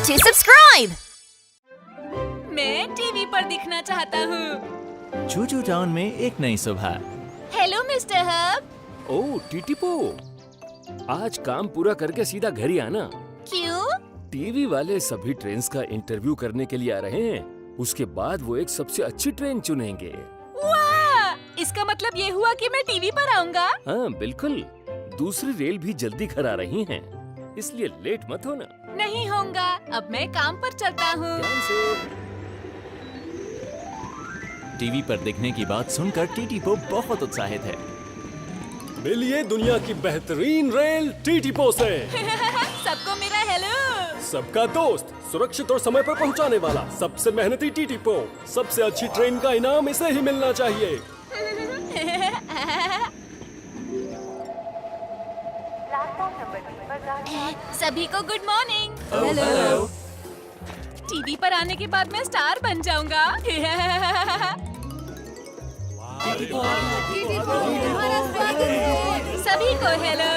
to subscribe. मैं TV पर दिखना चाहता हूँ। चूचू टाउन में एक नई सुबह। Hello mister Hub. ओह टीटीपो, आज काम पूरा करके सीधा घर ही आना। क्यों? टीवी वाले सभी ट्रेन्स का इंटरव्यू करने के लिए आ रहे हैं। उसके बाद वो एक सबसे अच्छी ट्रेन चुनेंगे। वाह! इसका मतलब ये हुआ कि मैं टीवी पर आऊँगा? हाँ बिल्कुल, दूसरी रेल भी जल्दी घर आ रही हैं, इसलिए लेट मत होना। नहीं होऊंगा, अब मैं काम पर चलता हूँ। ध्यान से। टीवी पर दिखने की बात सुनकर टीटीपो बहुत उत्साहित है। मिलिए दुनिया की बेहतरीन रेल टीटीपो से। सबको मेरा हेलो। सबका दोस्त, सुरक्षित और समय पर पहुंचाने वाला, सबसे मेहनती टीटीपो। सबसे अच्छी ट्रेन का इनाम इसे ही मिलना चाहिए। सभी को गुड मॉर्निंग। हेलो। टीवी पर आने के बाद मैं स्टार बन जाऊंगा। सभी को हेलो।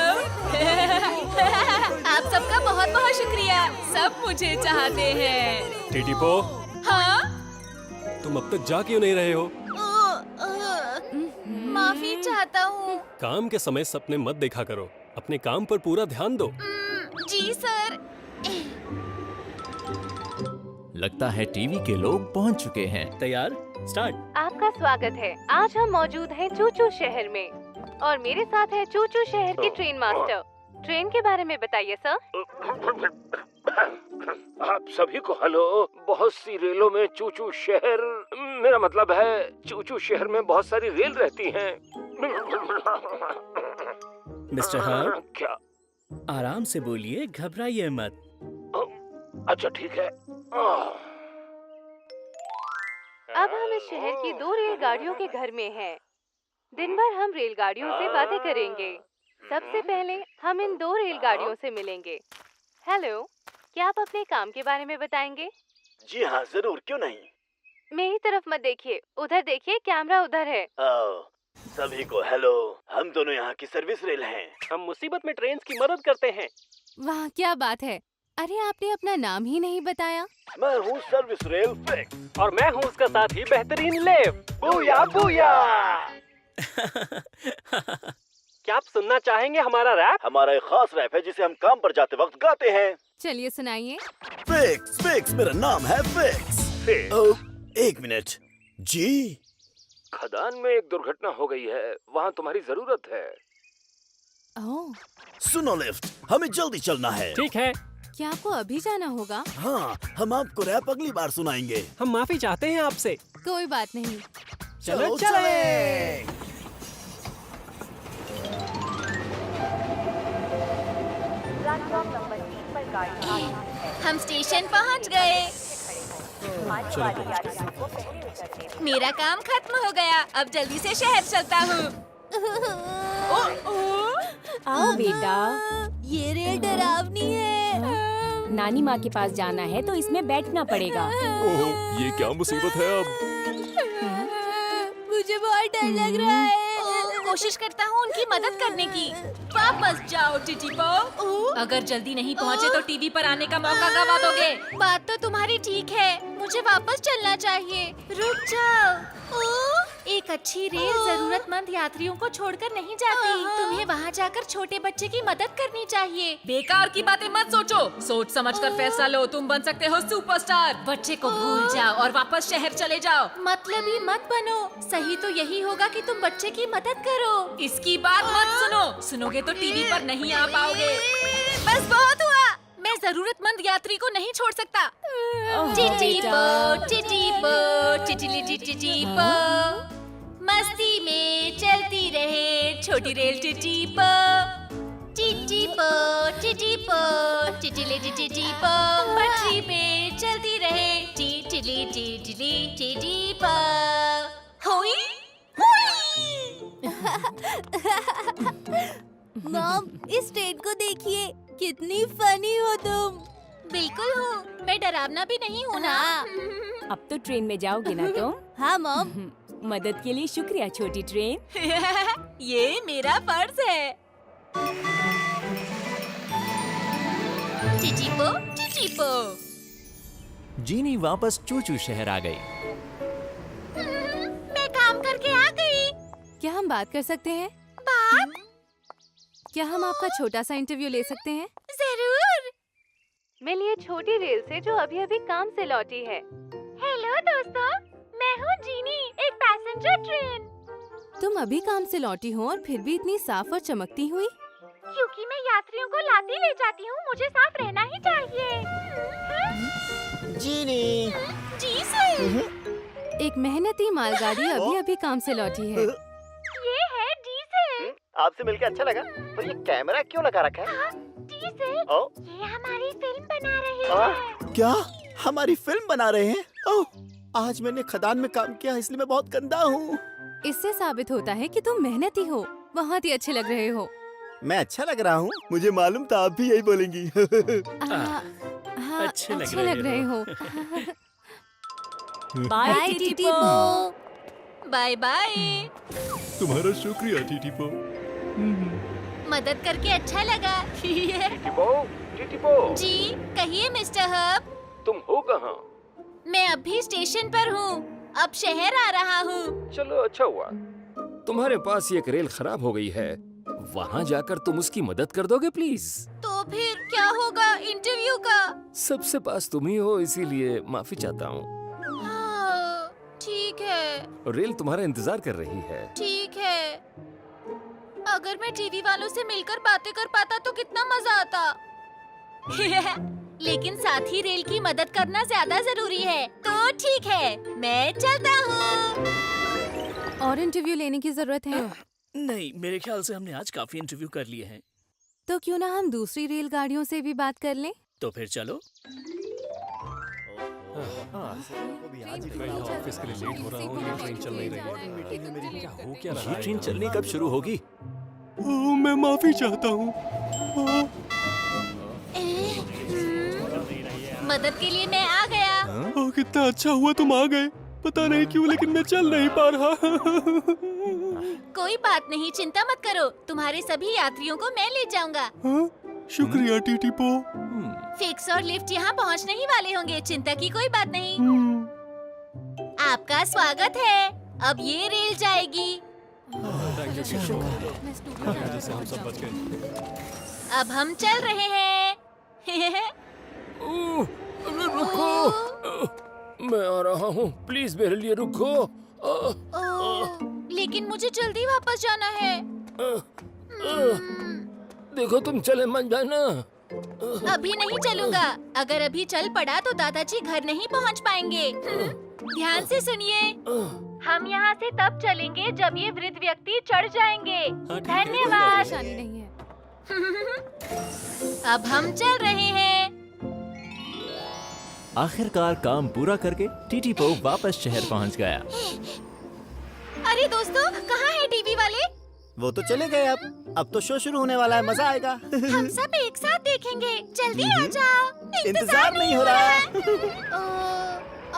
आप सबका बहुत बहुत शुक्रिया, सब मुझे चाहते हैं। टीटीपो, हाँ? तुम अब तक जा क्यों नहीं रहे हो? माफी चाहता हूँ। काम के समय सपने मत देखा करो, अपने काम पर पूरा ध्यान दो। जी सर। लगता है टीवी के लोग पहुंच चुके हैं। तैयार? स्टार्ट। आपका स्वागत है। आज हम मौजूद हैं चूचू शहर में और मेरे साथ है चूचू शहर के ट्रेन मास्टर। ट्रेन के बारे में बताइए सर। आप सभी को हेलो। बहुत सी रेलों में चूचू शहर, मेरा मतलब है चूचू शहर में बहुत सारी रेल रहती हैं। मिस्टर हब, क्या? आराम से बोलिए, घबराइए मत। अच्छा ठीक है। अब हम इस शहर की 2 रेलगाड़ियों के घर में हैं। दिन भर हम रेलगाड़ियों से बातें करेंगे। सबसे पहले हम इन 2 रेलगाड़ियों से मिलेंगे। हेलो, क्या आप अपने काम के बारे में बताएंगे? जी हाँ, जरूर, क्यों नहीं। मेरी तरफ मत देखिए, उधर देखिए, कैमरा उधर है। सभी को हेलो, हम दोनों यहाँ की सर्विस रेल हैं। हम मुसीबत में ट्रेन की मदद करते हैं। वाह क्या बात है। अरे आपने अपना नाम ही नहीं बताया। मैं हूँ सर्विस रेल फिक्स। और मैं हूँ उसका साथी बेहतरीन लेव। Booyah booyah. क्या आप सुनना चाहेंगे हमारा रैप? हमारा एक खास रैप है जिसे हम काम पर जाते वक्त गाते हैं। चलिए सुनाइए। फिक्स फिक्स, मेरा नाम है फिक्स। एक मिनट जी। खदान में एक दुर्घटना हो गई है, वहाँ तुम्हारी जरूरत है। ओह, सुनो लिफ्ट, हमें जल्दी चलना है। ठीक है, क्या आपको अभी जाना होगा? हाँ, हम आपको रैप अगली बार सुनाएंगे। हम माफी चाहते हैं आपसे। कोई बात नहीं। चलो चले। हम स्टेशन पहुंच गए। मेरा काम खत्म हो गया, अब जल्दी से शहर चलता हूँ। आओ बेटा, ये रेल डरावनी है। नानी माँ के पास जाना है तो इसमें बैठना पड़ेगा। ओह, ये क्या मुसीबत है अब? मुझे बहुत डर लग रहा है। कोशिश करता हूँ उनकी मदद करने की। वापस जाओ टीटीपो। अगर जल्दी नहीं पहुँचे तो टीवी पर आने का मौका गवा दोगे। बात तो तुम्हारी ठीक है, मुझे वापस चलना चाहिए। रुक जाओ। एक अच्छी रेल जरूरतमंद यात्रियों को छोड़कर नहीं जाती। तुम्हें वहाँ जाकर छोटे बच्चे की मदद करनी चाहिए। बेकार की बातें मत सोचो, सोच समझ कर फैसला लो। तुम बन सकते हो सुपरस्टार। बच्चे को भूल जाओ और वापस शहर चले जाओ। मतलब ही मत बनो। सही तो यही होगा कि तुम बच्चे की मदद करो। इसकी बात मत सुनो, सुनोगे तो टीवी पर नहीं आ पाओगे। बस बहुत हुआ, मैं जरूरतमंद यात्री को नहीं छोड़ सकता। टीटीपो, टीटीपो, टिटिली टिटीपो, मस्ती में चलती रहे छोटी रेल टीटीपो। टीटीपो, टीटीपो, टिटिली टिटीपो, पटरी पे चलती रहे टिटिली टिटिली टिटीपो। होई मॉम, इस ट्रेन को देखिए, कितनी फनी हो तुम। बिल्कुल हूँ, मैं डरावना भी नहीं हूँ ना। अब तो ट्रेन में जाओगे ना तुम? हाँ मॉम। मदद के लिए शुक्रिया छोटी ट्रेन। ये मेरा फर्ज है। टीटीपो, टीटीपो, जीनी वापस चूचू शहर आ गई। मैं काम करके आ गई। क्या हम बात कर सकते हैं? बात? क्या हम आपका छोटा सा इंटरव्यू ले सकते हैं? जरूर। मिलिए छोटी रेल से जो अभी अभी काम से लौटी है। हेलो दोस्तों, मैं हूँ जीनी, एक पैसेंजर ट्रेन। तुम अभी काम से लौटी हो और फिर भी इतनी साफ और चमकती हुई? क्योंकि मैं यात्रियों को लाती ले जाती हूँ, मुझे साफ रहना ही चाहिए। जीनी। जी सर। एक मेहनती मालगाड़ी अभी अभी काम से लौटी है। ये है डीजल। आपसे मिलकर अच्छा लगा, पर ये कैमरा क्यों लगा रखा है? डीजल, ये हमारी फिल्म बना रहे हैं। क्या हमारी फिल्म बना रहे हैं? ओह, आज मैंने खदान में काम किया इसलिए मैं बहुत गंदा हूँ। इससे साबित होता है कि तुम मेहनती हो। बहुत ही अच्छे लग रहे हो। मैं अच्छा लग रहा हूँ? मुझे मालूम था आप भी यही बोलेंगी। हाँ, अच्छे अच्छे लग रहे हो। बाय टीटीपो। Bye bye. तुम्हारा शुक्रिया टीटीपो। मदद करके अच्छा लगा। टीटीपो, जी कहिए मिस्टर हब। तुम हो कहाँ? मैं अभी स्टेशन पर हूँ, अब शहर आ रहा हूँ। चलो अच्छा हुआ। तुम्हारे पास एक रेल खराब हो गई है, वहाँ जाकर तुम उसकी मदद कर दोगे प्लीज? तो फिर क्या होगा इंटरव्यू का? सबसे पास तुम ही हो, इसीलिए माफी चाहता हूँ। हाँ, ठीक है। रेल तुम्हारा इंतजार कर रही है। ठीक है। अगर मैं टीवी वालों से मिलकर बातें कर पाता तो कितना मजा आता। लेकिन साथ ही रेल की मदद करना ज्यादा जरूरी है, तो ठीक है, मैं चलता हूँ। और इंटरव्यू लेने की जरूरत है? नहीं, मेरे ख्याल से हमने आज काफी इंटरव्यू कर लिए हैं। तो क्यों ना हम दूसरी रेलगाड़ियों से भी बात कर लें? तो फिर चलो। ऑफिस के लिए लेट हो रहा हूँ, ये ट्रेन चल नहीं रही। क्या हो क्या रहा ये ट्रेन चलनी कब शुरू होगी? मैं माफी चाहता हूँ। मदद के लिए मैं आ गया। कितना अच्छा हुआ तुम आ गए। पता नहीं क्यों लेकिन मैं चल नहीं पा रहा। कोई बात नहीं, चिंता मत करो, तुम्हारे सभी यात्रियों को मैं ले जाऊंगा। शुक्रिया टीटीपो। फिक्स और लिफ्ट यहाँ पहुँचने ही वाले होंगे, चिंता की कोई बात नहीं। आपका स्वागत है, अब ये रेल जाएगी। हम सब बच गए। अब हम चल रहे हैं। रुको, मैं आ रहा हूँ, प्लीज मेरे लिए रुको। लेकिन मुझे जल्दी वापस जाना है। देखो तुम चले मत जाना। अभी नहीं चलूंगा, अगर अभी चल पड़ा तो दादाजी घर नहीं पहुंच पाएंगे। ध्यान से सुनिए, हम यहाँ से तब चलेंगे जब ये वृद्ध व्यक्ति चढ़ जाएंगे। धन्यवाद। परेशानी नहीं है। अब हम चल रहे हैं। आखिरकार काम पूरा करके टीटीपो वापस शहर पहुंच गया। अरे दोस्तों, कहाँ है टीवी वाले? वो तो चले गए अब तो शो शुरू होने वाला है, मजा आएगा। हम सब एक साथ देखेंगे, जल्दी आ जाओ। इंतजार नहीं हो रहा।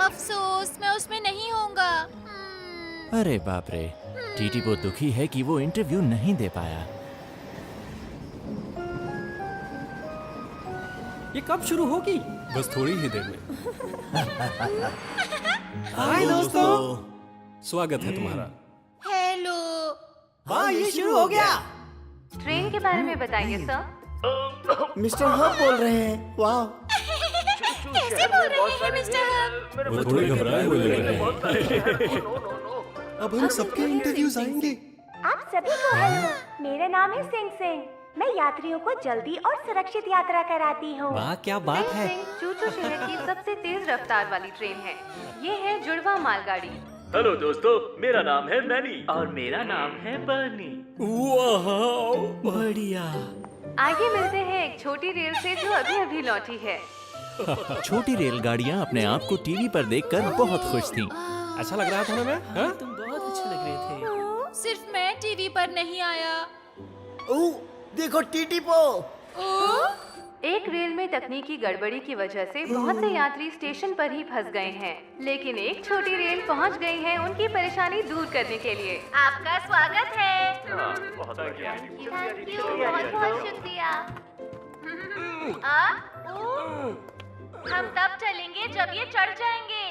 अफसोस, मैं उसमें नहीं होऊंगा। अरे बाप रे, टीटीपो दुखी है कि वो इंटरव्यू नहीं दे पाया। ये कब शुरू होगी? बस थोड़ी ही देर में। हाय दोस्तों, स्वागत है तुम्हारा। हेलो। हाँ ये शुरू हो गया। ट्रेन के बारे में बताइए सर। मिस्टर हब बोल रहे हैं। वाह, कैसे बोल रहे हैं मिस्टर हब? वो थोड़े घबराए हुए लग रहे हैं। अब हम सबके इंटरव्यूज आएंगे। आप सभी को हेलो, मेरा नाम है सिंह सिंह। मैं यात्रियों को जल्दी और सुरक्षित यात्रा कराती हूँ। वाह क्या बात है। चूचू शहर की सबसे तेज रफ्तार वाली ट्रेन है। ये है जुड़वा मालगाड़ी। हेलो दोस्तों, मेरा नाम है मैनी और मेरा नाम है बर्नी। वाह बढ़िया। आगे मिलते हैं एक छोटी रेल से जो अभी अभी लौटी है। छोटी रेलगाड़ियां अपने आप को टीवी पर देखकर बहुत खुश थीं। अच्छा लग रहा था ना मैं? हाँ? तुम बहुत अच्छे लग रहे थे। सिर्फ मैं टीवी पर नहीं आया। देखो टीटीपो। एक रेल में तकनीकी गड़बड़ी की वजह से बहुत से यात्री स्टेशन पर ही फंस गए हैं, लेकिन एक छोटी रेल पहुंच गई है उनकी परेशानी दूर करने के लिए। आपका स्वागत है। बहुत बढ़िया। बहुत बहुत शुक्रिया। हम तब चलेंगे जब ये चढ़ जाएंगे।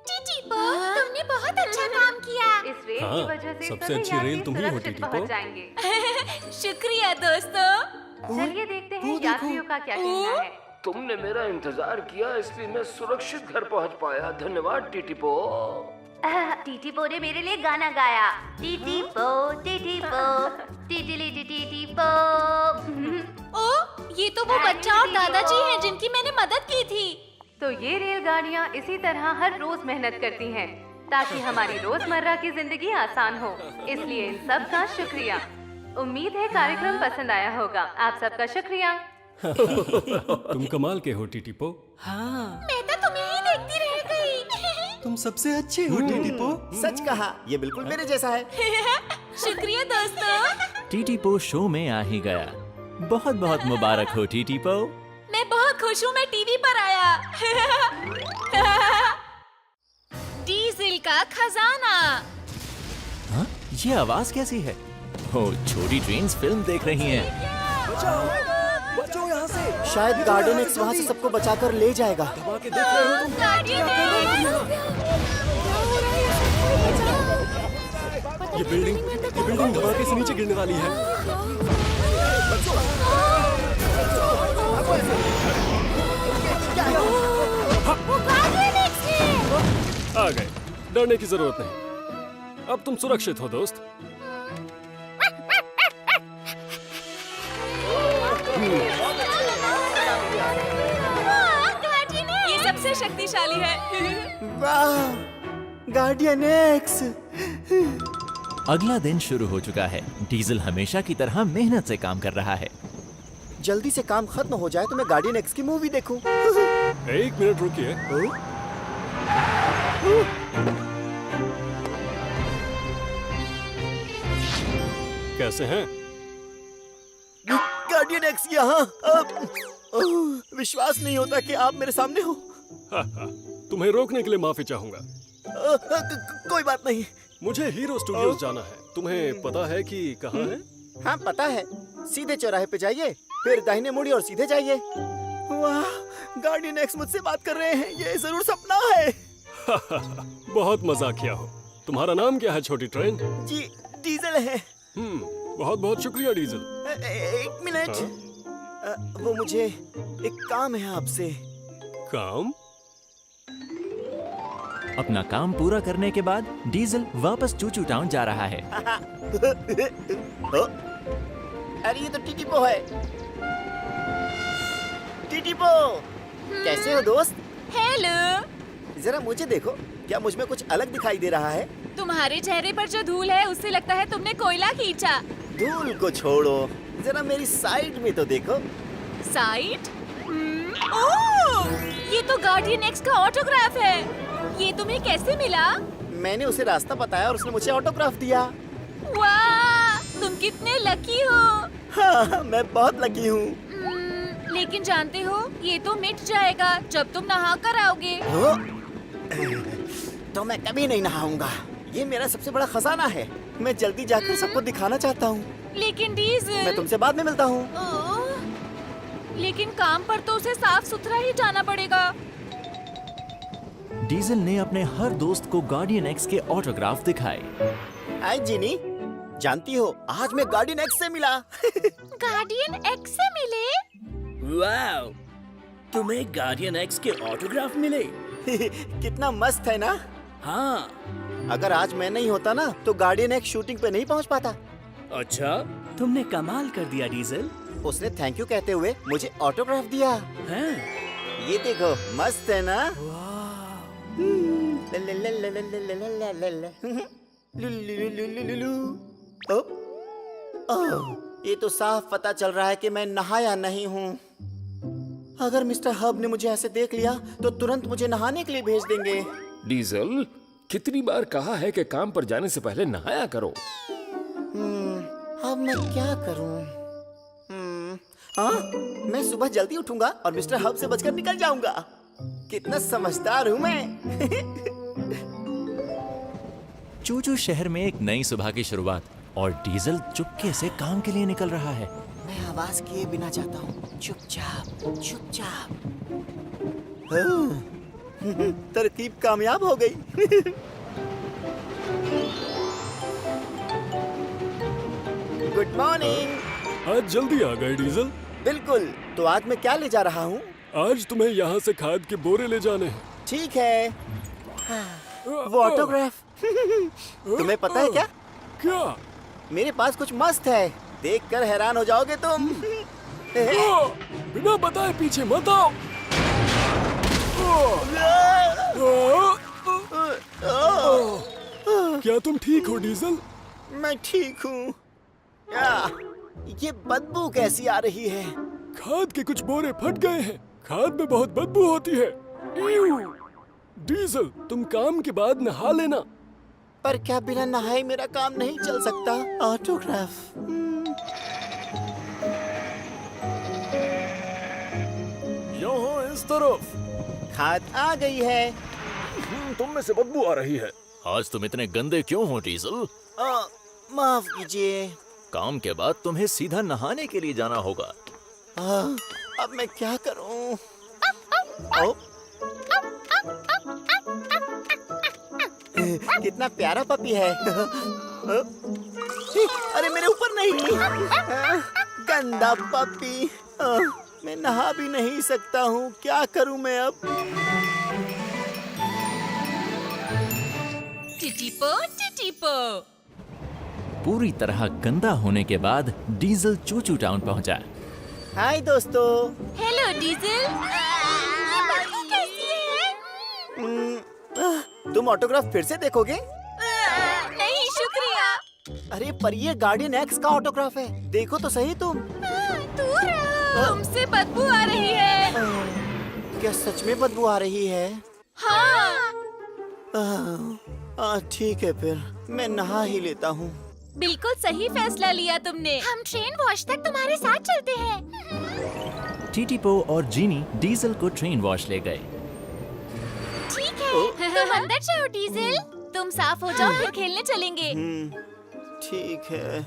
टीटी पो, तुमने बहुत अच्छा काम किया। इस रेल हाँ, की वजह से सबसे सभी अच्छी यात्री रेल तुम ही हो, सुरक्षित टीटी पो। पहुंच जाएंगे। शुक्रिया दोस्तों। चलिए देखते हैं यात्रियों का क्या कहना है। तुमने मेरा इंतजार किया, इसलिए मैं सुरक्षित घर पहुंच पाया। धन्यवाद टीटी पो। टीटी पो ने मेरे लिए गाना गाया। टीटी पो, टीटी पो, टीटी टीटी पो। ओ, ये तो वो बच्चा और दादाजी हैं जिनकी मैंने मदद की थी। तो ये रेलगाड़ियाँ इसी तरह हर रोज मेहनत करती हैं ताकि हमारी रोजमर्रा की जिंदगी आसान हो। इसलिए इन सब का शुक्रिया। उम्मीद है कार्यक्रम पसंद आया होगा। आप सबका शुक्रिया। तुम कमाल के हो टीटी पो। मैं तो तुम्हें ही देखती रह गई। तुम सबसे अच्छे हो टीटी पो। सच कहा, ये बिल्कुल मेरे जैसा है। शुक्रिया दोस्तों। टीटी पो शो में आ ही गया। बहुत बहुत मुबारक हो टीटी पो। मैं बहुत खुश हूँ मैं टीवी पर आया। डीजल का खजाना। हाँ? ये आवाज कैसी है? ओ, छोटी ट्रेन्स फिल्म देख रही हैं। बचो यहाँ से। शायद गार्डन एक्स वहाँ से सबको बचाकर ले जाएगा। दबा के देख रहे हो तुम? ये बिल्डिंग धमाके से नीचे गिरने वाली है। आ गए, डरने की जरूरत नहीं। अब तुम सुरक्षित हो दोस्त। ये सबसे शक्तिशाली है। वाह, गार्डियन एक्स। अगला दिन शुरू हो चुका है। डीजल हमेशा की तरह मेहनत से काम कर रहा है। जल्दी से काम खत्म हो जाए तो मैं गार्डियन एक्स की मूवी देखूं। 1 मिनट रुकिए। कैसे हैं? गार्डियन एक्स यहाँ। विश्वास नहीं होता कि आप मेरे सामने हो। तुम्हें रोकने के लिए माफी चाहूंगा। कोई बात नहीं। मुझे हीरो स्टूडियोज जाना है। तुम्हें पता है कि कहाँ है? हाँ पता है। सीधे चौराहे पे जाइए, फिर दाहिने मुड़िए और सीधे जाइए। वाह, गार्डियन एक्स मुझसे बात कर रहे हैं। ये जरूर सपना है। बहुत मजाक किया हो। तुम्हारा नाम क्या है छोटी ट्रेन? जी डीजल है। बहुत बहुत शुक्रिया डीजल। एक मिनट। वो मुझे एक काम है आपसे। काम? अपना काम पूरा करने के बाद डीजल वापस चूचू टाउन जा रहा है। अरे ये तो टीटीपो है। टीटीपो, कैसे हो दोस्त? हेलो। जरा मुझे देखो, क्या मुझ में कुछ अलग दिखाई दे रहा है? तुम्हारे चेहरे पर जो धूल है उससे लगता है तुमने कोयला खींचा। धूल को छोड़ो, जरा मेरी साइड में तो देखो। साइड? ओह, ये तो गार्डियन एक्स का ऑटोग्राफ है। ये तुम्हें कैसे मिला? मैंने उसे रास्ता बताया और उसने मुझे ऑटोग्राफ दिया। वाह, तुम कितने लकी हो। हाँ, मैं बहुत लकी हूँ। लेकिन जानते हो, ये तो मिट जाएगा जब तुम नहा कर आओगे। तो मैं कभी नहीं नहाऊंगा। ये मेरा सबसे बड़ा खजाना है। मैं जल्दी जाकर सबको दिखाना चाहता हूँ। लेकिन डीजल, मैं तुमसे बाद में मिलता हूँ। लेकिन काम पर तो उसे साफ सुथरा ही जाना पड़ेगा। डीजल ने अपने हर दोस्त को गार्डियन एक्स के ऑटोग्राफ दिखाए। हाय जिनी, जानती हो आज मैं गार्डियन एक्स से मिला। गार्डियन एक्स से मिले? वाह, तुम्हें गार्डियन एक्स के ऑटोग्राफ मिले? कितना मस्त है ना? हाँ। अगर आज मैं नहीं होता ना तो गार्डियन एक्स शूटिंग पे नहीं पहुंच पाता। अच्छा, तुमने कमाल कर दिया डीजल। उसने थैंक यू कहते हुए मुझे ऑटोग्राफ दिया। हैं? ये देखो, मस्त है ना? ये तो साफ पता चल रहा है कि मैं नहाया नहीं हूँ। अगर मिस्टर हब ने मुझे ऐसे देख लिया तो तुरंत मुझे नहाने के लिए भेज देंगे। डीजल, कितनी बार कहा है कि काम पर जाने से पहले नहाया करो। अब मैं क्या करूँ? हाँ, मैं सुबह जल्दी उठूंगा और मिस्टर हब से बचकर निकल जाऊंगा। कितना समझदार हूँ मैं। चूचू शहर में एक नई सुबह की शुरुआत और डीजल चुपके से काम के लिए निकल रहा है। मैं आवाज किए बिना जाता हूँ, चुपचाप चुपचाप। तरकीब कामयाब हो गई। Good morning. आज जल्दी आ गए डीजल। बिल्कुल। तो आज मैं क्या ले जा रहा हूँ? आज तुम्हें यहाँ से खाद के बोरे ले जाने हैं। ठीक है। वो ऑटोग्राफ। तुम्हें पता है क्या? क्या? मेरे पास कुछ मस्त है, देखकर हैरान हो जाओगे तुम। बिना बताए पीछे मत आओ। क्या तुम ठीक हो डीजल? मैं ठीक हूँ। ये बदबू कैसी आ रही है? खाद के कुछ बोरे फट गए हैं। खाद में बहुत बदबू होती है। डीजल, तुम काम के बाद नहा लेना। पर क्या बिना नहाए मेरा काम नहीं चल सकता? ऑटोग्राफ। यहाँ इस तरफ। खाद आ गई है। तुम में से बदबू आ रही है। आज तुम इतने गंदे क्यों हो डीजल? माफ कीजिए। काम के बाद तुम्हें सीधा नहाने के लिए जाना होगा। अब मैं क्या करूं? कितना प्यारा पपी है। अरे मेरे ऊपर नहीं। गंदा पपी। मैं नहा भी नहीं सकता हूँ। क्या करूं मैं अब? टिटिपो टिटिपो। पूरी तरह गंदा होने के बाद डीजल चूचू टाउन पहुंचा। हाय दोस्तों। Hello diesel. ये बदबू कैसी है? तुम ऑटोग्राफ फिर से देखोगे? नहीं शुक्रिया। अरे पर ये गार्डियन एक्स का ऑटोग्राफ है, देखो तो सही तुम। दूर रहो, तुमसे बदबू आ रही है। क्या सच में बदबू आ रही है? हाँ। ठीक है फिर मैं नहा ही लेता हूँ। बिल्कुल सही फैसला लिया तुमने। हम ट्रेन वॉश तक तुम्हारे साथ चलते हैं। टीटीपो और जीनी डीजल को ट्रेन वॉश ले गए। ठीक है, तुम अंदर जाओ डीजल। तुम साफ हो जाओ फिर खेलने चलेंगे। ठीक है।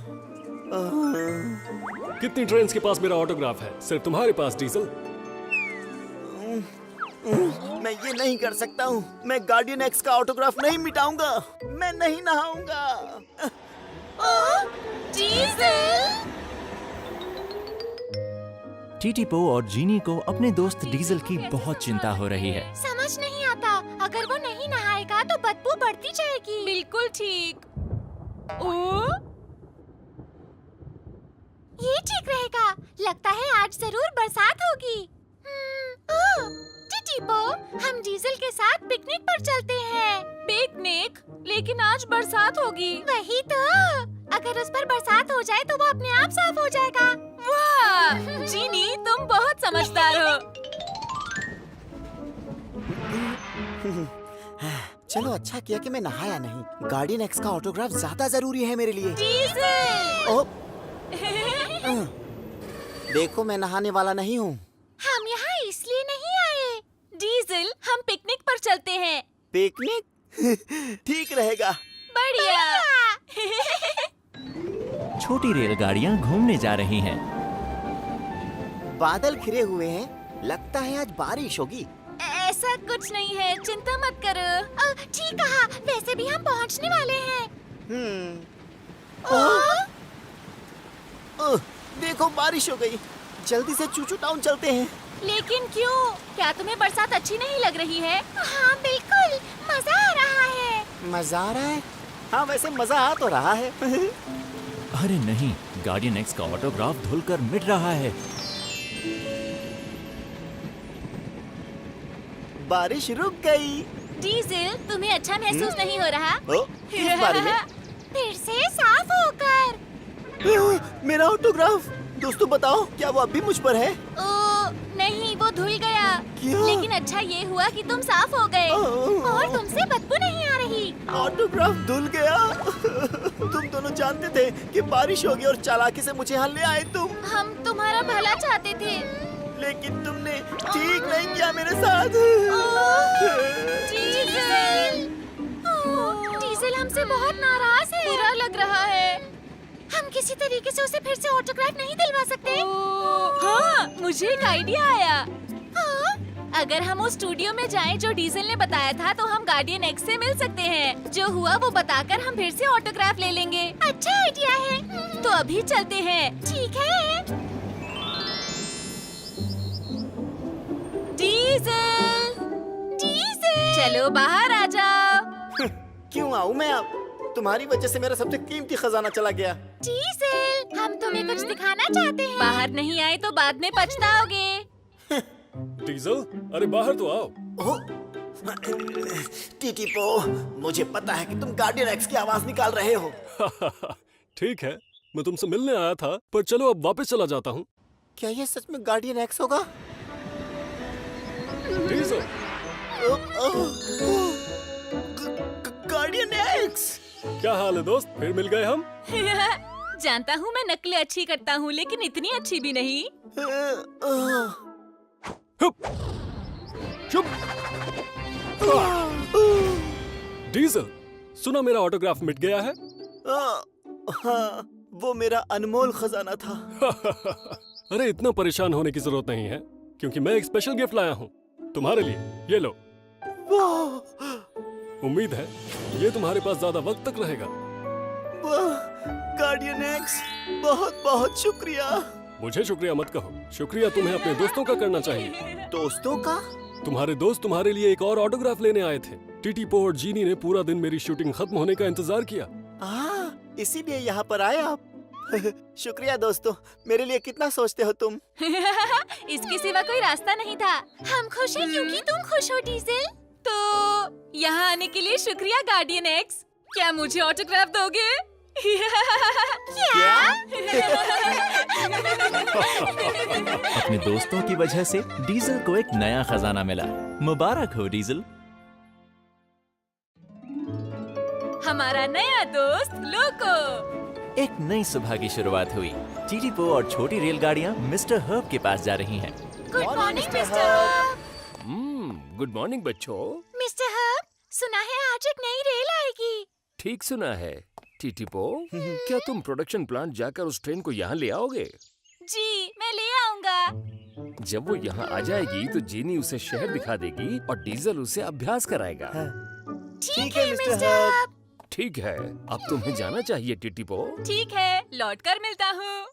कितनी ट्रेन्स के पास मेरा ऑटोग्राफ है? सिर्फ तुम्हारे पास डीजल। मैं ये नहीं कर सकता हूँ। मैं गार्डियन एक्स का ऑटोग्राफ नहीं मिटाऊंगा। मैं नहीं नहाऊंगा। डीजल। टीटीपो और जीनी को अपने दोस्त डीजल की बहुत चिंता हो रही है। समझ नहीं आता, अगर वो नहीं नहाएगा तो बदबू बढ़ती जाएगी। बिल्कुल ठीक। ये ठीक रहेगा। लगता है आज जरूर बरसात होगी। टिटिपो, हम डीजल के साथ पिकनिक पर चलते हैं। पिकनिक? लेकिन आज बरसात होगी। वही तो। अगर उस पर बरसात हो जाए तो वो अपने आप साफ हो जाएगा। वाह, जीनी तुम बहुत समझदार हो। चलो अच्छा किया कि मैं नहाया नहीं। गार्डियन एक्स का ऑटोग्राफ ज्यादा जरूरी है मेरे लिए। डीजल। देखो मैं नहाने वाला नहीं हूँ। हम यहाँ इसलिए नहीं आए। डीजल, हम पिकनिक पर चलते हैं। पिकनिक? ठीक रहेगा। बढ़िया। छोटी रेलगाड़ियां घूमने जा रही हैं। बादल घिरे हुए हैं, लगता है आज बारिश होगी। ऐसा कुछ नहीं है, चिंता मत करो। ठीक कहा, वैसे भी हम पहुँचने वाले हैं। देखो बारिश हो गई। जल्दी से चूचू टाउन चलते हैं। लेकिन क्यों? क्या तुम्हें बरसात अच्छी नहीं लग रही है? हाँ बिल्कुल, मजा आ रहा है। मजा आ रहा है? हाँ वैसे मजा आ तो रहा है। अरे नहीं, गार्डियन एक्स का ऑटोग्राफ धुलकर मिट रहा है। बारिश रुक गई। डीजल, तुम्हें अच्छा महसूस नहीं हो रहा? किस बारे में? फिर से साफ होकर। मेरा ऑटोग्राफ। दोस्तों बताओ, क्या वो अब भी मुझ पर है? नहीं, वो धुल गया। क्या? लेकिन अच्छा ये हुआ कि तुम साफ हो गए और तुमसे बदबू नहीं आ रही। ऑटोग्राफ धुल गया। तुम दोनों जानते थे कि बारिश होगी और चालाकी से मुझे यहाँ ले आए तुम। हम तुम्हारा भला चाहते थे। लेकिन तुमने ठीक नहीं किया मेरे साथ। डीजल। डीजल हमसे बहुत नाराज है। बुरा लग रहा है। हम किसी तरीके से उसे फिर से ऑटोग्राफ नहीं दिलवा सकते? हाँ, मुझे एक आइडिया आया। हाँ? अगर हम उस स्टूडियो में जाएं जो डीजल ने बताया था तो हम गार्डियन एक्स से मिल सकते हैं। जो हुआ वो बताकर हम फिर से ऑटोग्राफ ले लेंगे। अच्छा आइडिया है। तो अभी चलते हैं। ठीक है। डीजल, डीजल, चलो बाहर आ जाओ। क्यों आऊँ मैं अब? तुम्हारी वजह से मेरा सबसे कीमती खजाना चला गया। डीजल, हम तुम्हें कुछ दिखाना चाहते हैं। बाहर नहीं आए तो बाद में पछताओगे। डीजल, अरे बाहर तो आओ। ओह, टीटीपो, मुझे पता है कि तुम गार्डियन एक्स की आवाज निकाल रहे हो। ठीक है, मैं तुमसे मिलने आया था, पर चलो अब वापस चला जाता हूँ। क्या ये सच में गार्डियन एक्स होगा? Diesel, guardian x! क्या हाल है दोस्त? फिर मिल गए हम। जानता हूँ मैं नकलें अच्छी करता हूँ, लेकिन इतनी अच्छी भी नहीं। चुप! डीजल, सुना मेरा ऑटोग्राफ मिट गया है? हाँ, वो मेरा अनमोल खजाना था। अरे इतना परेशान होने की जरूरत नहीं है, क्योंकि मैं एक स्पेशल गिफ्ट लाया हूँ तुम्हारे लिए। ये लो। उम्मीद है ये तुम्हारे पास ज्यादा वक्त तक रहेगा। गार्डियन एक्स, बहुत बहुत शुक्रिया। मुझे शुक्रिया मत कहो, शुक्रिया तुम्हें अपने दोस्तों का करना चाहिए। दोस्तों का? तुम्हारे दोस्त तुम्हारे लिए एक और ऑटोग्राफ लेने आए थे। टीटीपो और जीनी ने पूरा दिन मेरी शूटिंग खत्म होने का इंतजार किया। इसीलिए यहाँ पर आए आप। शुक्रिया दोस्तों, मेरे लिए कितना सोचते हो तुम। इसके सिवा कोई रास्ता नहीं था। हम खुश हैं क्योंकि तुम खुश हो डीजल। तो यहाँ आने के लिए शुक्रिया गार्डियन एक्स। क्या मुझे ऑटोग्राफ दोगे? क्या? अपने दोस्तों की वजह से डीजल को एक नया खजाना मिला। मुबारक हो डीजल। हमारा नया दोस्त लोको। एक नई सुबह की शुरुआत हुई। टीटीपो और छोटी रेलगाड़ियां मिस्टर हर्ब के पास जा रही हैं। Good morning mister herb. Good morning बच्चों। मिस्टर हर्ब, सुना है आज एक नई रेल आएगी। ठीक सुना है टीटीपो। क्या तुम प्रोडक्शन प्लांट जाकर उस ट्रेन को यहाँ ले आओगे? जी, मैं ले आऊंगा। जब वो यहाँ आ जाएगी तो जीनी उसे शहर दिखा देगी और डीजल उसे अभ्यास कराएगा। ठीक है मिस्टर हर्ब। ठीक है, अब तुम्हें जाना चाहिए टीटीपो। ठीक है, लौटकर मिलता हूँ।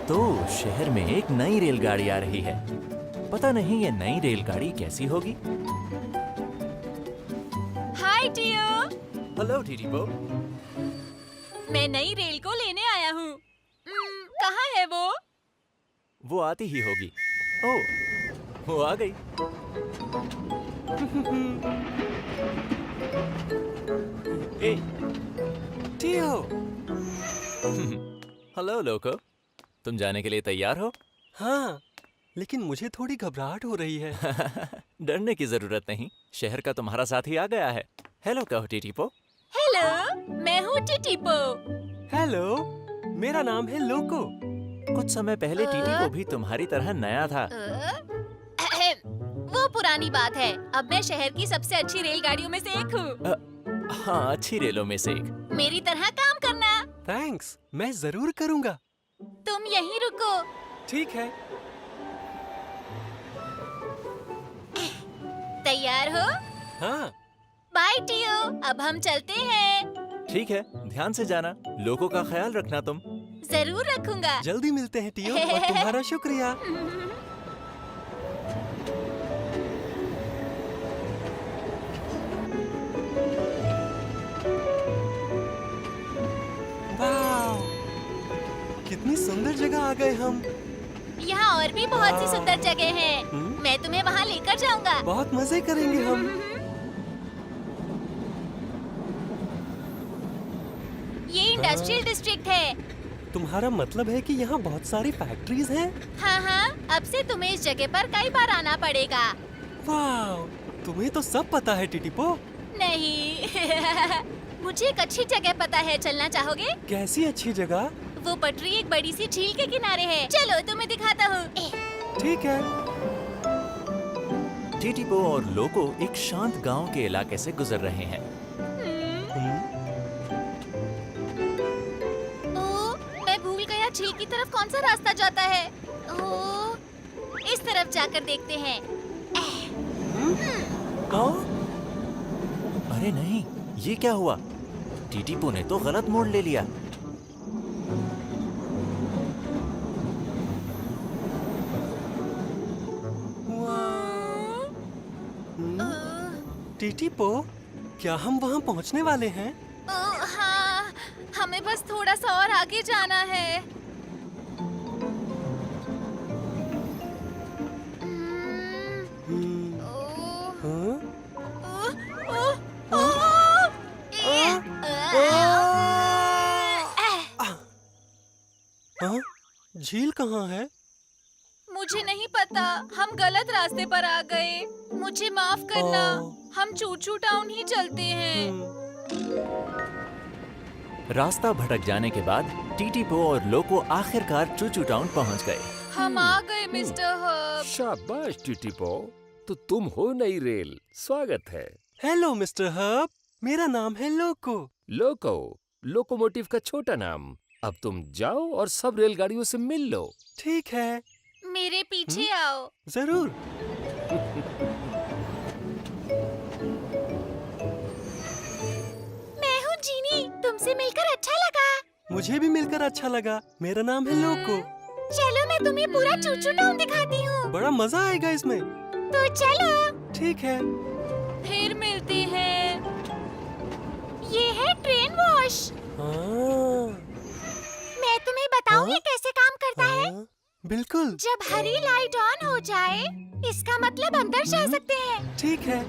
तो शहर में एक नई रेलगाड़ी आ रही है। पता नहीं ये नई रेलगाड़ी कैसी होगी। हाय टियो। हेलो टीटीपो। मैं नई रेल को लेने आया हूँ। कहाँ है वो? वो आती ही होगी। ओह, वो आ गई। ए, टियो। हेलो लोको, तुम जाने के लिए तैयार हो? हाँ, लेकिन मुझे थोड़ी घबराहट हो रही है। डरने की जरूरत नहीं, शहर का तुम्हारा साथी आ गया है। हेलो कहो टीटीपो। हेलो, मैं हूँ टीटीपो। हेलो, मेरा नाम है लोको। कुछ समय पहले टीटीपो भी तुम्हारी तरह नया था। वो पुरानी बात है। अब मैं शहर की सबसे अच्छी रेलगाड़ियों में से एक हूँ। हाँ, अच्छी रेलों में से एक। मेरी तरह काम करना। थैंक्स, मैं जरूर करूँगा। तुम यहीं रुको। ठीक है। तैयार हो? हाँ। बाय टियो, अब हम चलते हैं। ठीक है, ध्यान से जाना। लोगों का ख्याल रखना तुम। जरूर रखूंगा। जल्दी मिलते हैं टियो, और तुम्हारा शुक्रिया। वाह, कितनी सुंदर जगह आ गए हम। यहाँ और भी बहुत सी सुंदर जगह हैं। मैं तुम्हें वहाँ लेकर जाऊंगा। बहुत मजे करेंगे हम। ये इंडस्ट्रियल डिस्ट्रिक्ट है। तुम्हारा मतलब है कि यहाँ बहुत सारी फैक्ट्रीज हैं? हाँ हाँ, अब से तुम्हें इस जगह पर कई बार आना पड़ेगा। वाह, तुम्हें तो सब पता है टीटीपो। नहीं मुझे एक अच्छी जगह पता है, चलना चाहोगे? कैसी अच्छी जगह? वो पटरी एक बड़ी सी झील के किनारे है। चलो तुम्हें दिखाता हूँ। ठीक है। टीटीपो और लोको एक शांत गांव के इलाके से गुजर रहे हैं। मैं भूल गया झील की तरफ कौन सा रास्ता जाता है? ओह, इस तरफ जाकर देखते हैं। अरे नहीं, ये क्या हुआ? टीटीपो ने तो गलत मोड़ ले लिया। टीटीपो, क्या हम वहाँ पहुँचने वाले हैं? हाँ, हमें बस थोड़ा सा और आगे जाना है। झील कहाँ है? मुझे नहीं पता, हम गलत रास्ते पर आ गए। मुझे माफ करना, हम चूचू टाउन ही चलते हैं। रास्ता भटक जाने के बाद टीटीपो और लोको आखिरकार चूचू टाउन पहुंच गए। हम आ गए मिस्टर हब। शाबाश टीटीपो, तो तुम हो नई रेल। स्वागत है। हेलो मिस्टर हब, मेरा नाम है लोको। लोको, लोकोमोटिव का छोटा नाम। अब तुम जाओ और सब रेलगाड़ियों से मिल लो। ठीक है, मेरे पीछे आओ। जरूर। मैं हूँ जीनी, तुमसे मिलकर अच्छा लगा। मुझे भी मिलकर अच्छा लगा। मेरा नाम है लोको। चलो मैं तुम्हें पूरा चूचू टाउन दिखाती हूँ। बड़ा मजा आएगा इसमें। तो चलो। ठीक है। फिर मिलते हैं। ये है ट्रेन वॉश। मैं तुम्हें बताऊँ ये कैसे काम करता है? बिल्कुल। जब हरी लाइट ऑन हो जाए, इसका मतलब अंदर जा सकते हैं। ठीक है।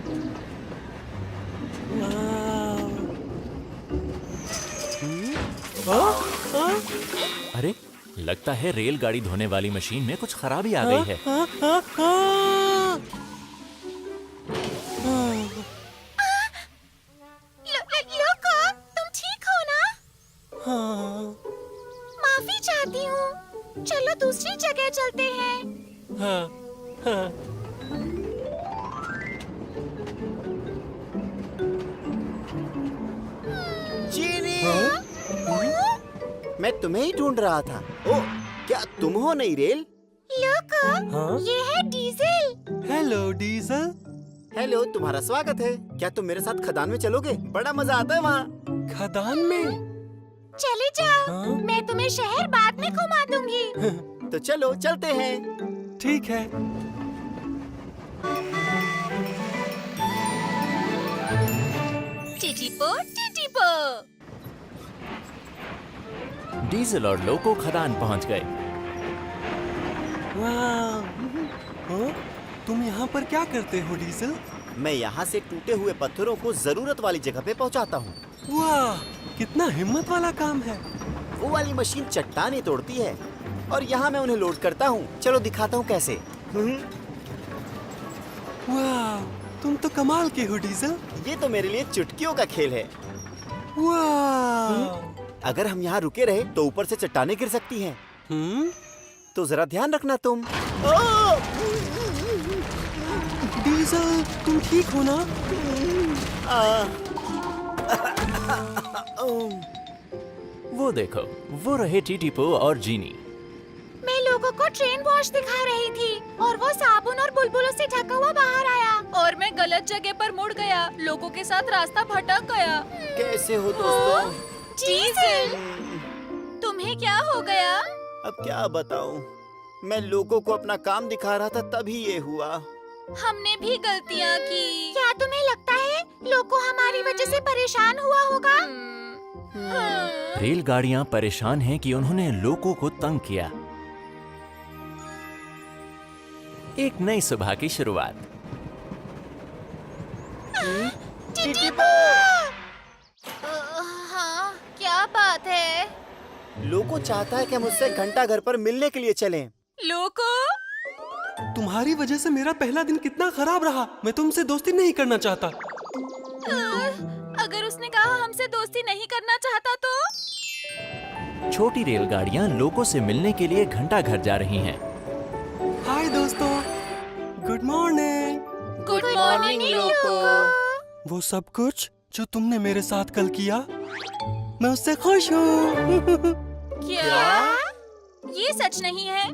अरे, लगता है रेलगाड़ी धोने वाली मशीन में कुछ खराबी आ गई है। लोको, तुम ठीक हो ना? माफी चाहती हूँ। चलो दूसरी जगह चलते हैं। चीनी, मैं तुम्हें ही ढूंढ रहा था। ओ, क्या तुम हो नई रेल? लोको, ये है डीजल। Hello diesel. हेलो, तुम्हारा स्वागत है। क्या तुम मेरे साथ खदान में चलोगे? बड़ा मजा आता है वहाँ। खदान में? चले जाओ, मैं तुम्हें शहर बाद में घुमा दूंगी। तो चलो चलते हैं। ठीक है। टिटिपो, टिटिपो। डीजल और लोको खदान पहुंच गए। वाह, तुम यहाँ पर क्या करते हो डीजल? मैं यहाँ से टूटे हुए पत्थरों को जरूरत वाली जगह पे पहुँचाता हूँ। वाह, कितना हिम्मत वाला काम है। वो वाली मशीन चट्टानें तोड़ती है और यहाँ मैं उन्हें लोड करता हूँ। चलो दिखाता हूँ कैसे। वाह, तुम तो कमाल के हो डीजल। ये तो मेरे लिए चुटकियों का खेल है। वाह, अगर हम यहाँ रुके रहे तो ऊपर से चट्टानें गिर सकती हैं। तो जरा ध्यान रखना तुम। डीजल, तुम ठीक हो ना? वो देखो, वो रहे टीटीपो और जीनी। मैं लोगों को ट्रेन वॉश दिखा रही थी और वो साबुन और बुलबुलों से ढका हुआ बाहर आया और मैं गलत जगह पर मुड़ गया। लोगों के साथ रास्ता भटक गया। कैसे हो दोस्तों? डीजल, तुम्हें क्या हो गया? अब क्या बताऊं? मैं लोगों को अपना काम दिखा रहा था, तभी ये हुआ। हमने भी गलतियाँ की। क्या तुम्हें लगता है लोगों हमारी वजह से परेशान हुआ होगा? रेलगाड़ियां परेशान हैं कि उन्होंने लोको को तंग किया। एक नई सुबह की शुरुआत। हाँ, क्या बात है? लोगो चाहता है कि हम उससे घंटा घर पर मिलने के लिए चलें। लोको, तुम्हारी वजह से मेरा पहला दिन कितना खराब रहा। मैं तुमसे दोस्ती नहीं करना चाहता। अगर उसने कहा हमसे दोस्ती नहीं करना चाहता तो? छोटी रेलगाड़ियां लोको से मिलने के लिए घंटा घर जा रही हैं। हाय दोस्तों, गुड मॉर्निंग। गुड मॉर्निंग लोको। वो सब कुछ जो तुमने मेरे साथ कल किया, मैं उससे खुश हूँ। क्या? ये सच नहीं है।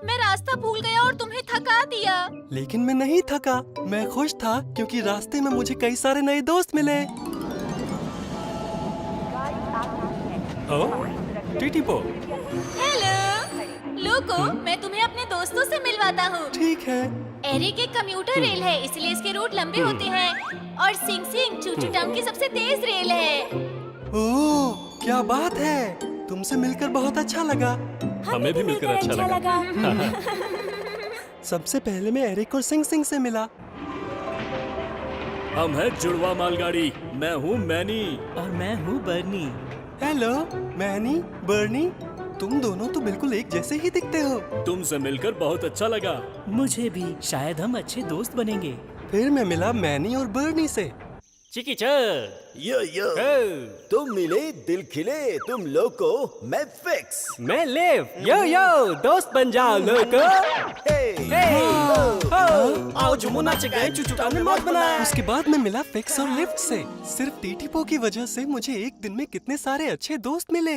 मैं रास्ता भूल गया और तुम्हें थका दिया। लेकिन मैं नहीं थका, मैं खुश था क्योंकि रास्ते में मुझे कई सारे नए दोस्त मिले। टीटीपो। हेलो लोको, मैं तुम्हें अपने दोस्तों से मिलवाता हूँ। ठीक है। एरिक एक कंप्यूटर रेल है, इसलिए इसके रूट लंबे होते हैं। और सिंग सिंग चूचू टाउन की सबसे तेज रेल है। ओह, क्या बात है, तुमसे मिलकर बहुत अच्छा लगा। हमें भी मिलकर अच्छा लगा। सबसे पहले मैं एरिक और सिंग सिंग से मिला। हम है जुड़वा मालगाड़ी। मैं हूँ मैनी। और मैं हूँ बर्नी। हेलो मैनी, बर्नी, तुम दोनों तो बिल्कुल एक जैसे ही दिखते हो। तुमसे मिलकर बहुत अच्छा लगा। मुझे भी, शायद हम अच्छे दोस्त बनेंगे। फिर मैं मिला मैनी और बर्नी से। यो तुम मिले दिल खिले, तुम लोको, मैं फिक्स। मैं लिव। यो दोस्त बन जाओ लोको। आओ जुमुना चुकाए चुचुटा में मौत बनाए। उसके बाद मैं मिला फिक्स और लिफ्ट से। सिर्फ टीटीपो की वजह से मुझे एक दिन में कितने सारे अच्छे दोस्त मिले।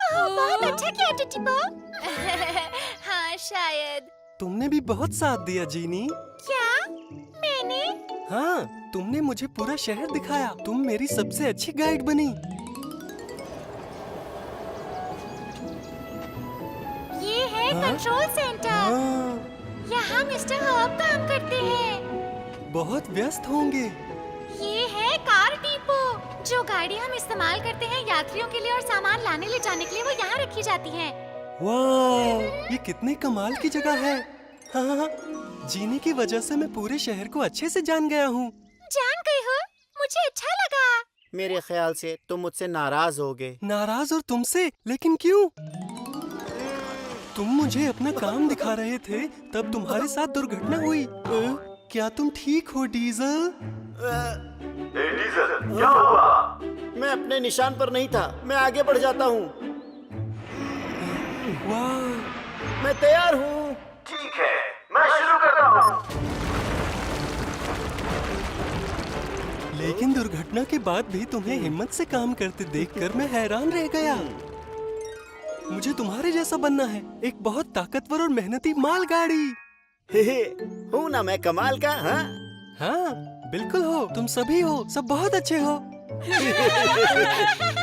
बहुत अच्छा किया टिटिपो। हाँ शायद। तुमने भी बहुत साथ दिया जीनी। क्या मैंने? हाँ, तुमने मुझे पूरा शहर दिखाया। तुम मेरी सबसे अच्छी गाइड बनी। ये है कंट्रोल सेंटर। यहाँ मिस्टर हॉब काम करते हैं। बहुत व्यस्त होंगे। ये है कार डिपो। जो गाड़ी हम इस्तेमाल करते हैं यात्रियों के लिए और सामान लाने ले जाने के लिए, वो यहाँ रखी जाती हैं। वाह, ये कितने कमाल की जगह है। हाँ, जीनी की वजह से मैं पूरे शहर को अच्छे से जान गया हूँ। जान गए हो? मुझे अच्छा लगा। मेरे ख्याल से तुम मुझसे नाराज होगे। नाराज और तुमसे? लेकिन क्यों? तुम मुझे अपना काम दिखा रहे थे, तब तुम्हारे साथ दुर्घटना हुई। क्या तुम ठीक हो डीजल? डीजल, क्या हुआ? मैं अपने निशान पर नहीं था। मैं आगे बढ़ जाता हूँ। वाह, मैं तैयार हूँ। ठीक है, मैं शुरू करता हूँ। लेकिन दुर्घटना के बाद भी तुम्हें हिम्मत से काम करते देखकर मैं हैरान रह गया। मुझे तुम्हारे जैसा बनना है, एक बहुत ताकतवर और मेहनती मालगाड़ी। हूँ ना मैं कमाल का? हाँ हाँ, बिल्कुल हो। तुम सभी हो, सब बहुत अच्छे हो।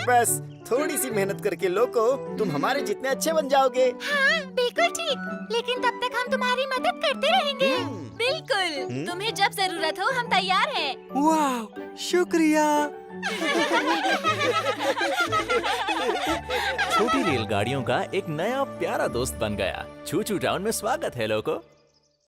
बस थोड़ी सी मेहनत करके लोको, तुम हमारे जितने अच्छे बन जाओगे। हाँ, बिल्कुल ठीक। लेकिन तब तक हम तुम्हारी मदद करते रहेंगे। बिल्कुल। तुम्हें जब जरूरत हो हम तैयार हैं। वाह, शुक्रिया। छोटी रेलगाड़ियों का एक नया प्यारा दोस्त बन गया। चूचू टाउन में स्वागत है लोगों।